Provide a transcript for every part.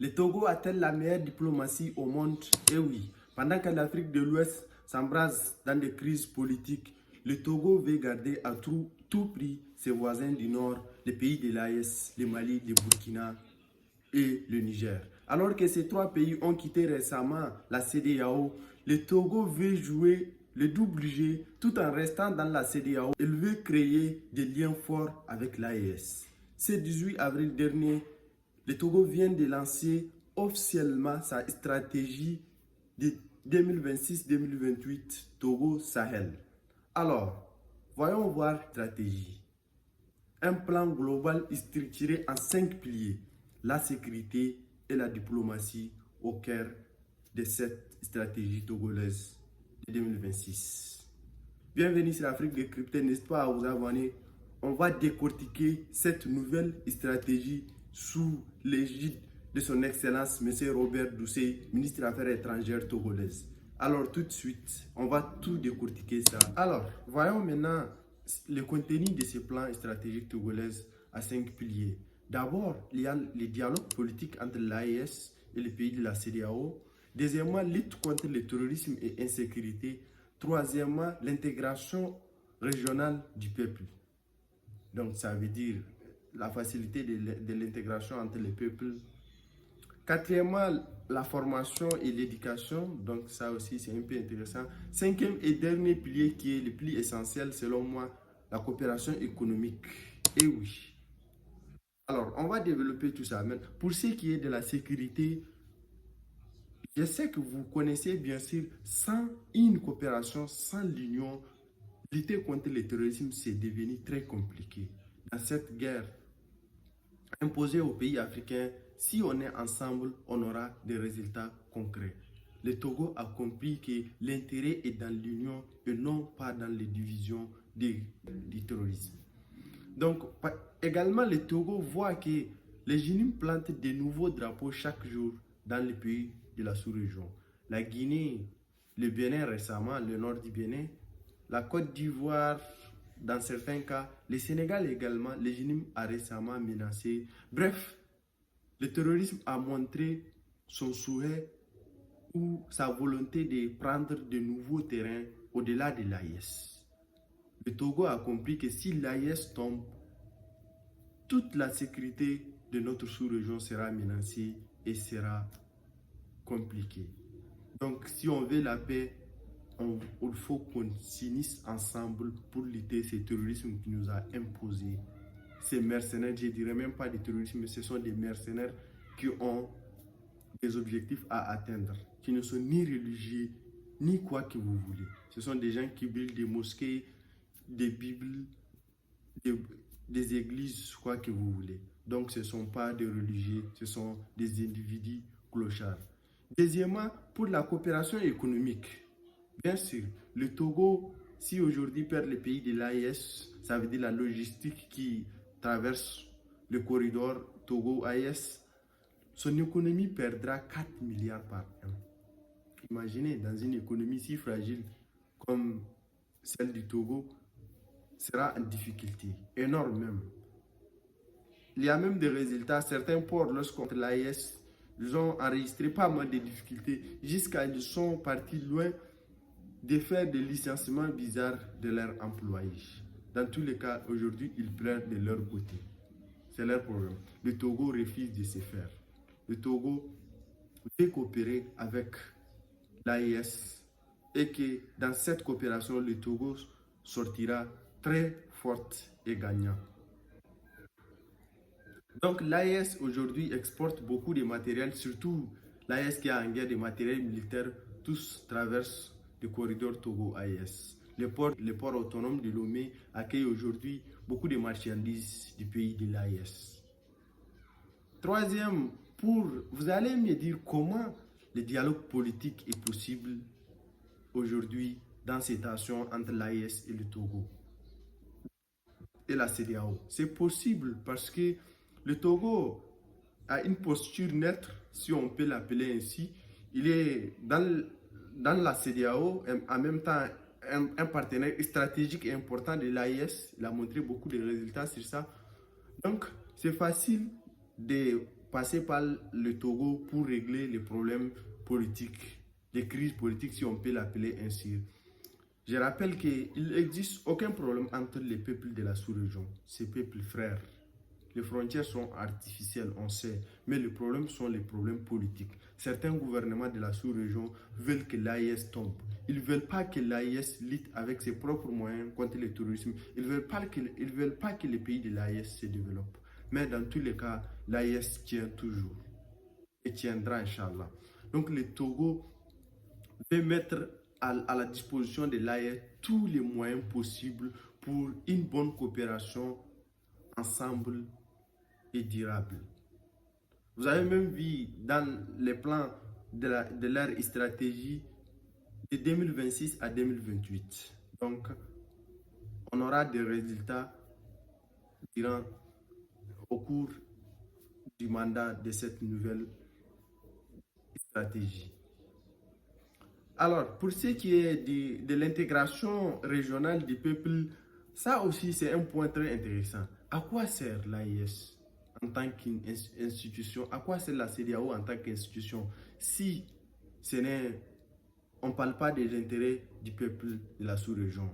Le Togo a-t-elle la meilleure diplomatie au monde? Eh oui, pendant que l'Afrique de l'Ouest s'embrase dans des crises politiques, le Togo veut garder à tout prix ses voisins du Nord, les pays de l'AES, le Mali, le Burkina et le Niger. Alors que ces trois pays ont quitté récemment la CEDEAO, le Togo veut jouer le double jeu tout en restant dans la CEDEAO. Il veut créer des liens forts avec l'AES. Ce 18 avril dernier, le Togo vient de lancer officiellement sa stratégie de 2026-2028 Togo Sahel. Alors, voyons voir la stratégie. Un plan global structuré en 5 piliers. La sécurité et la diplomatie au cœur de cette stratégie togolaise de 2026. Bienvenue sur Afrique Décryptée, n'hésitez pas à vous abonner. On va décortiquer cette nouvelle stratégie sous l'égide de son Excellence M. Robert Doucet, ministre des Affaires étrangères togolaise. Alors tout de suite, on va tout décortiquer ça. Alors, voyons maintenant le contenu de ce plan stratégique togolais à 5 piliers. D'abord, il y a le dialogue politique entre l'AES et les pays de la CEDEAO. Deuxièmement, lutte contre le terrorisme et l'insécurité. Troisièmement, l'intégration régionale du peuple. Donc, ça veut dire la facilité de l'intégration entre les peuples. Quatrièmement, la formation et l'éducation. Donc, ça aussi, c'est un peu intéressant. Cinquième et dernier pilier qui est le plus essentiel, selon moi, la coopération économique. Et oui. Alors, on va développer tout ça. Mais pour ce qui est de la sécurité, je sais que vous connaissez bien sûr, sans une coopération, sans l'union, lutter contre le terrorisme, c'est devenu très compliqué. Dans cette guerre imposée aux pays africains, si on est ensemble, on aura des résultats concrets. Le Togo a compris que l'intérêt est dans l'union et non pas dans les divisions du terrorisme. Donc, également, le Togo voit que les Génimes plantent de nouveaux drapeaux chaque jour dans les pays de la sous-région. La Guinée, le Bénin récemment, le nord du Bénin, la Côte d'Ivoire, dans certains cas, le Sénégal également, le Génimes a récemment menacé. Bref, le terrorisme a montré son souhait ou sa volonté de prendre de nouveaux terrains au-delà de l'AES. Le Togo a compris que si l'AES tombe, toute la sécurité de notre sous-région sera menacée et sera compliquée. Donc, si on veut la paix, il faut qu'on s'unisse ensemble pour lutter ce terrorisme qui nous a imposé. Ces mercenaires, je ne dirais même pas des terroristes, mais ce sont des mercenaires qui ont des objectifs à atteindre, qui ne sont ni religieux, ni quoi que vous voulez. Ce sont des gens qui brûlent des mosquées, des bibles, des églises, quoi que vous voulez. Donc ce ne sont pas des religieux, ce sont des individus clochards. Deuxièmement, pour la coopération économique, bien sûr, le Togo, si aujourd'hui perd les pays de l'AES, ça veut dire la logistique qui traverse le corridor Togo-AES, son économie perdra 4 milliards par an. Imaginez, dans une économie si fragile comme celle du Togo, sera en difficulté, énorme même. Il y a même des résultats. Certains ports, lorsqu'on l'AES, ils ont enregistré pas mal de difficultés, jusqu'à ils sont partis loin de faire des licenciements bizarres de leurs employés. Dans tous les cas, aujourd'hui, ils pleurent de leur côté. C'est leur problème. Le Togo refuse de se faire. Le Togo veut coopérer avec l'AES et que dans cette coopération, le Togo sortira très forte et gagnant. Donc l'AES aujourd'hui exporte beaucoup de matériel, surtout l'AES qui a en guerre de matériel militaire, tous traversent le corridor Togo-AES. Le port autonome de Lomé accueille aujourd'hui beaucoup de marchandises du pays de l'AES. Troisième, vous allez me dire comment le dialogue politique est possible aujourd'hui dans ces tensions entre l'AES et le Togo et la CEDEAO. C'est possible parce que le Togo a une posture neutre, si on peut l'appeler ainsi. Il est dans la CEDEAO, en même temps un partenaire stratégique et important de l'AES. Il a montré beaucoup de résultats sur ça. Donc, c'est facile de passer par le Togo pour régler les problèmes politiques, les crises politiques, si on peut l'appeler ainsi. Je rappelle qu'il n'existe aucun problème entre les peuples de la sous-région, ces peuples frères. Les frontières sont artificielles, on sait, mais les problèmes sont les problèmes politiques. Certains gouvernements de la sous-région veulent que l'AES tombe. Ils ne veulent pas que l'AES lutte avec ses propres moyens contre le terrorisme. Ils ne veulent pas que les pays de l'AES se développent. Mais dans tous les cas, l'AES tient toujours et tiendra, Inch'Allah. Donc le Togo veut mettre à la disposition de l'AES tous les moyens possibles pour une bonne coopération ensemble et durable. Vous avez même vu dans les plans de leur stratégie de 2026 à 2028. Donc, on aura des résultats au cours du mandat de cette nouvelle stratégie. Alors, pour ce qui est de l'intégration régionale des peuples, ça aussi c'est un point très intéressant. À quoi sert l'AES en tant qu'institution? À quoi sert la CEDEAO en tant qu'institution si on ne parle pas des intérêts du peuple de la sous-région?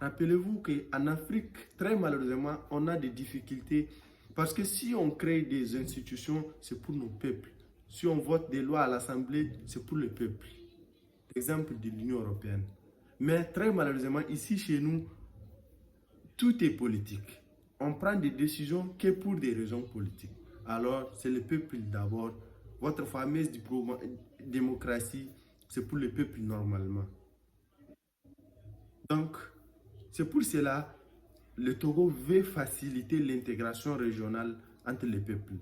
Rappelez-vous qu'en Afrique, très malheureusement, on a des difficultés parce que si on crée des institutions, c'est pour nos peuples. Si on vote des lois à l'Assemblée, c'est pour le peuple. Exemple de l'Union européenne. Mais très malheureusement, ici chez nous, tout est politique. On prend des décisions que pour des raisons politiques. Alors, c'est le peuple d'abord. Votre fameuse démocratie, c'est pour le peuple normalement. Donc, c'est pour cela que le Togo veut faciliter l'intégration régionale entre les peuples.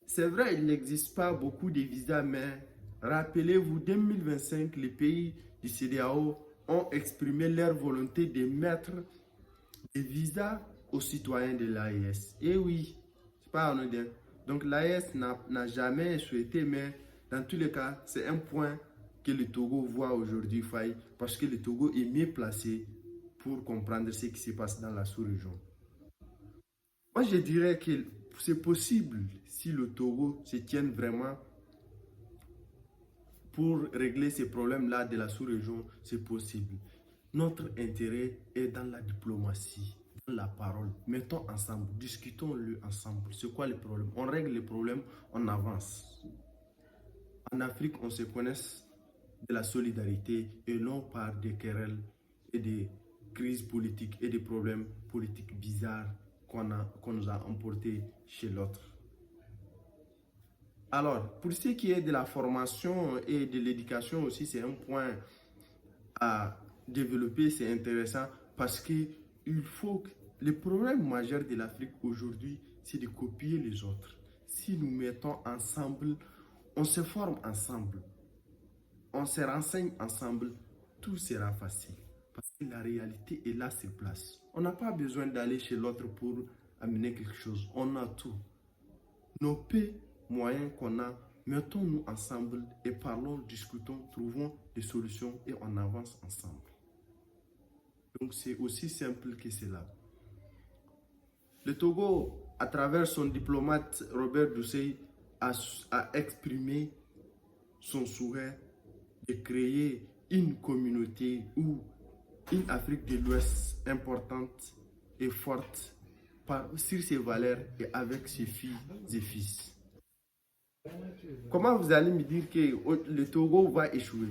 C'est vrai, il n'existe pas beaucoup de visas, mais rappelez-vous, 2025, les pays du CEDEAO ont exprimé leur volonté de mettre des visas aux citoyens de l'AES. Et oui, c'est pas anodin. Donc l'AES n'a jamais souhaité, mais dans tous les cas, c'est un point que le Togo voit aujourd'hui faille parce que le Togo est mieux placé pour comprendre ce qui se passe dans la sous-région. Moi, je dirais que c'est possible si le Togo se tienne vraiment pour régler ces problèmes-là de la sous-région, c'est possible. Notre intérêt est dans la diplomatie, dans la parole. Mettons ensemble, discutons-le ensemble. C'est quoi le problème? On règle les problèmes, on avance. En Afrique, on se connaît de la solidarité et non par des querelles et des crises politiques et des problèmes politiques bizarres qu'on nous a emportés chez l'autre. Alors, pour ce qui est de la formation et de l'éducation aussi, c'est un point à développer, c'est intéressant parce que le problème majeur de l'Afrique aujourd'hui, c'est de copier les autres. Si nous mettons ensemble, on se forme ensemble, on se renseigne ensemble, tout sera facile. Parce que la réalité est là sur place. On n'a pas besoin d'aller chez l'autre pour amener quelque chose. On a tout. Nos peu moyens qu'on a, mettons-nous ensemble et parlons, discutons, trouvons des solutions et on avance ensemble. Donc c'est aussi simple que cela. Le Togo, à travers son diplomate Robert Doucet, a exprimé son souhait de créer une communauté ou une Afrique de l'Ouest importante et forte sur ses valeurs et avec ses filles et fils. Comment vous allez me dire que le Togo va échouer?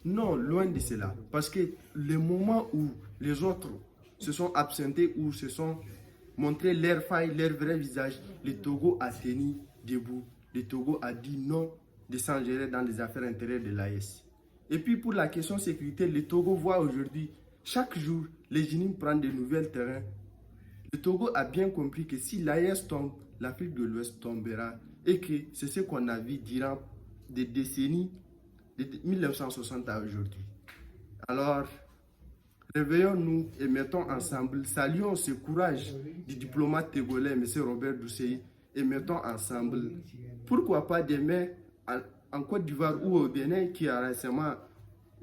Non, loin de cela. Parce que le moment où les autres se sont absentés ou se sont montrés leurs failles, leur vrai visage, le Togo a tenu debout. Le Togo a dit non de s'ingérer dans les affaires intérieures de l'AES. Et puis pour la question sécurité, le Togo voit aujourd'hui, chaque jour, les génies prennent de nouveaux terrains. Le Togo a bien compris que si l'AES tombe, l'Afrique de l'Ouest tombera et que c'est ce qu'on a vu durant des décennies de 1960 à aujourd'hui. Alors, réveillons-nous et mettons ensemble, saluons ce courage du diplomate togolais, M. Robert Doucet, et mettons ensemble, pourquoi pas demain en Côte d'Ivoire ou au Bénin qui a récemment,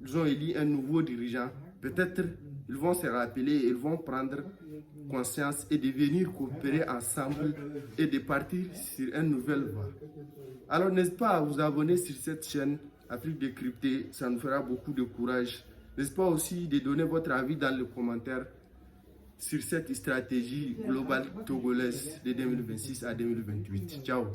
ils ont élu un nouveau dirigeant, peut-être Ils vont se rappeler, ils vont prendre conscience et de venir coopérer ensemble et de partir sur une nouvelle voie. Alors n'hésitez pas à vous abonner sur cette chaîne Afrique décryptée, ça nous fera beaucoup de courage. N'hésitez pas aussi de donner votre avis dans les commentaires sur cette stratégie globale togolaise de 2026 à 2028. Ciao.